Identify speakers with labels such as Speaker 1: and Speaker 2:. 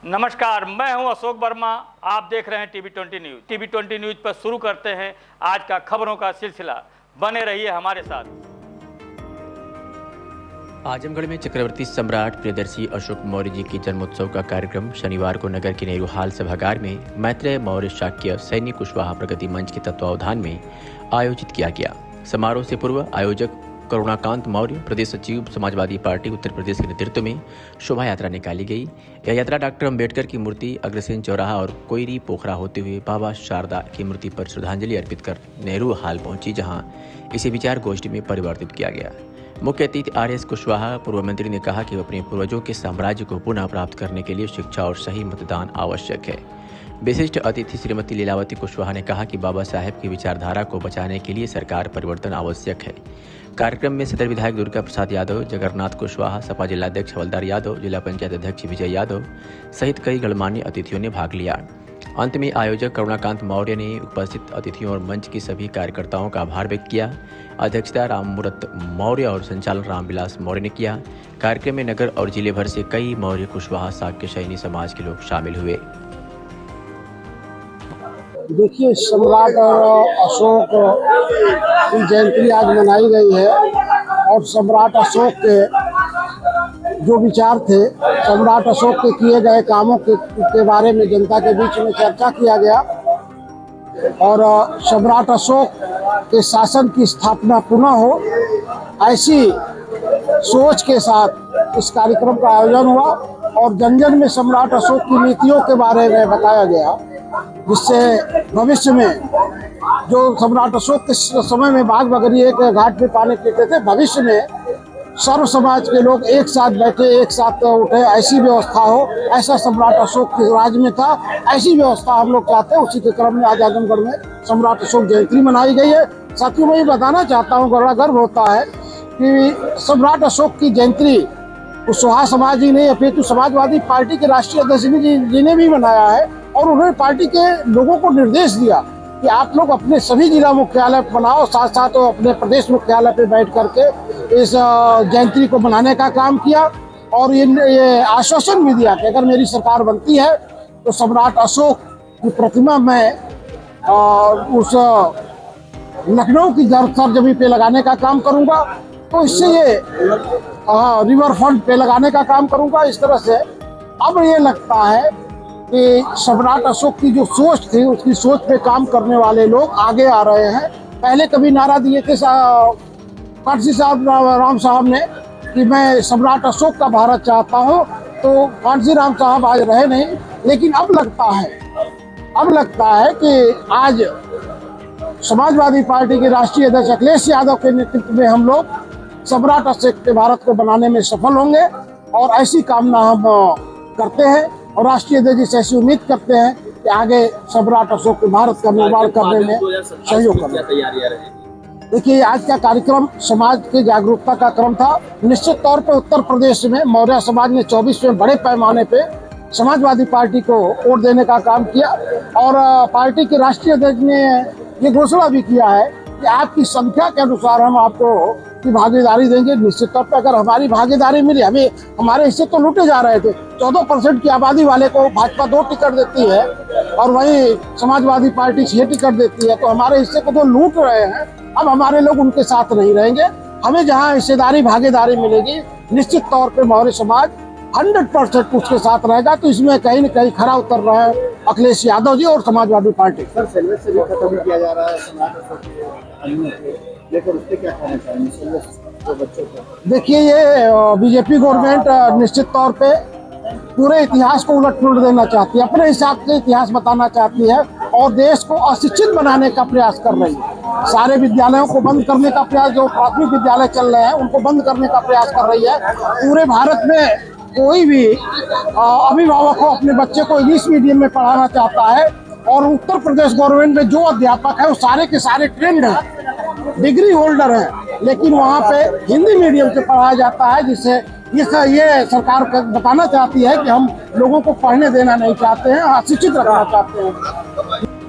Speaker 1: नमस्कार, मैं हूं अशोक वर्मा। आप देख रहे हैं टीवी20 न्यूज़। टीवी20 न्यूज़ पर शुरू करते हैं आज का खबरों का सिलसिला। बने रहिए हमारे साथ।
Speaker 2: आजमगढ़ में चक्रवर्ती सम्राट प्रियदर्शी अशोक मौर्य जी की जन्मोत्सव का कार्यक्रम शनिवार को नगर के नेहरू हाल सभागार में मैत्रेय मौर्य शाक्य सैन्य कुशवाहा प्रगति मंच के तत्वावधान में आयोजित किया गया। समारोह से पूर्व आयोजक करुणाकांत मौर्य, प्रदेश सचिव समाजवादी पार्टी उत्तर प्रदेश के नेतृत्व में शोभा यात्रा निकाली गई। यह यात्रा डॉक्टर अंबेडकर की मूर्ति, अग्रसेन चौराहा और कोयरी पोखरा होते हुए बाबा शारदा की मूर्ति पर श्रद्धांजलि अर्पित कर नेहरू हाल पहुंची, जहां इसे विचार गोष्ठी में परिवर्तित किया गया। मुख्य अतिथि आर.एस. कुशवाहा पूर्व मंत्री ने कहा कि अपने पूर्वजों के साम्राज्य को पुनः प्राप्त करने के लिए शिक्षा और सही मतदान आवश्यक है। विशिष्ट अतिथि श्रीमती लीलावती कुशवाहा ने कहा कि बाबा साहेब की विचारधारा को बचाने के लिए सरकार परिवर्तन आवश्यक है। कार्यक्रम में सदर विधायक दुर्गा प्रसाद यादव, जगन्नाथ कुशवाहा, सपा जिलाध्यक्ष हवलदार यादव, जिला पंचायत अध्यक्ष विजय यादव सहित कई गणमान्य अतिथियों ने भाग लिया। अंत में आयोजक करुणाकांत मौर्य ने उपस्थित अतिथियों और मंच के सभी कार्यकर्ताओं का आभार व्यक्त किया। अध्यक्षता राममूर्त मौर्य और संचालन रामविलास मौर्य ने किया। कार्यक्रम में नगर और जिले भर से कई मौर्य कुशवाहा शाक्य सैनी समाज के लोग शामिल हुए।
Speaker 3: देखिए, सम्राट अशोक की जयंती आज मनाई गई है और सम्राट अशोक के जो विचार थे, सम्राट अशोक के किए गए कामों के बारे में जनता के बीच में चर्चा किया गया और सम्राट अशोक के शासन की स्थापना पुनः हो, ऐसी सोच के साथ इस कार्यक्रम का आयोजन हुआ और जन जन में सम्राट अशोक की नीतियों के बारे में बताया गया, जिससे भविष्य में जो सम्राट अशोक के समय में बाघ बकरी एक घाट पे पानी पीते थे, भविष्य में सर्व समाज के लोग एक साथ बैठे, एक साथ उठे, ऐसी व्यवस्था हो। ऐसा सम्राट अशोक के राज में था, ऐसी व्यवस्था हम लोग चाहते हैं। उसी के क्रम में आज आजमगढ़ में सम्राट अशोक जयंती मनाई गई है। साथियों, मैं ये बताना चाहता हूँ, बड़ा गर्व होता है कि सम्राट अशोक की जयंती कुशवाहा समाज ही नहीं, अपितु समाजवादी पार्टी के राष्ट्रीय अध्यक्ष जी ने भी मनाया है और उन्होंने पार्टी के लोगों को निर्देश दिया कि आप लोग अपने सभी जिला मुख्यालय बनाओ, साथ साथ तो अपने प्रदेश मुख्यालय पे बैठ करके इस जयंती को मनाने का काम किया और ये आश्वासन भी दिया कि अगर मेरी सरकार बनती है तो सम्राट अशोक की प्रतिमा में उस लखनऊ की सरजमी पे लगाने का काम करूंगा, तो इससे ये रिवर फ्रंट पे लगाने का काम करूंगा। इस तरह से अब ये लगता है कि सम्राट अशोक की जो सोच थी, उसकी सोच पे काम करने वाले लोग आगे आ रहे हैं। पहले कभी नारा दिए थे कांसी साहब राम साहब ने कि मैं सम्राट अशोक का भारत चाहता हूं, तो कांसी राम साहब आज रहे नहीं, लेकिन अब लगता है कि आज समाजवादी पार्टी के राष्ट्रीय अध्यक्ष अखिलेश यादव के नेतृत्व में हम लोग सम्राट अशोक के भारत को बनाने में सफल होंगे और ऐसी कामना हम करते हैं और राष्ट्रीय अध्यक्ष ऐसी उम्मीद करते हैं कि आगे सम्राट अशोक के भारत का निर्माण करने में सहयोग करें। देखिए, आज का कार्यक्रम समाज के जागरूकता का क्रम था। निश्चित तौर पे उत्तर प्रदेश में मौर्य समाज ने 24 में बड़े पैमाने पे समाजवादी पार्टी को वोट देने का काम किया और पार्टी के राष्ट्रीय अध्यक्ष ने ये घोषणा भी किया है कि आपकी संख्या के अनुसार हम आपको की भागीदारी देंगे। निश्चित तौर पर अगर हमारी भागीदारी मिली, हमारे हिस्से तो लूटे जा रहे थे। 14% की आबादी वाले को भाजपा 2 टिकट देती है और वही समाजवादी पार्टी 6 टिकट देती है, तो हमारे हिस्से को तो लूट रहे हैं। अब हमारे लोग उनके साथ नहीं रहेंगे। हमें जहाँ हिस्सेदारी भागीदारी मिलेगी, निश्चित तौर पर मौर्य समाज 100% उसके साथ रहेगा। तो इसमें कहीं न कहीं खरा उतर रहा है अखिलेश यादव जी और समाजवादी पार्टी।
Speaker 4: सर, सिलेबस से भी खत्म किया जा रहा है लेकिन उससे क्या कहना चाहेंगे तो बच्चों को?
Speaker 3: देखिए, ये बीजेपी गवर्नमेंट निश्चित तौर पे पूरे इतिहास को उलट-पुलट देना चाहती है, अपने हिसाब से इतिहास बताना चाहती है और देश को अशिक्षित बनाने का प्रयास कर रही है। सारे विद्यालयों को बंद करने का प्रयास, जो प्राथमिक विद्यालय चल रहे हैं उनको बंद करने का प्रयास कर रही है। पूरे भारत में कोई भी अभिभावक को अपने बच्चे को इंग्लिश मीडियम में पढ़ाना चाहता है और उत्तर प्रदेश गवर्नमेंट में जो अध्यापक है वो सारे के सारे ट्रेंड हैं, डिग्री होल्डर हैं, लेकिन वहाँ पे हिंदी मीडियम से पढ़ाया जाता है, जिससे ये सरकार बताना चाहती है कि हम लोगों को पढ़ने देना नहीं चाहते हैं, अशिक्षित रखना चाहते हैं।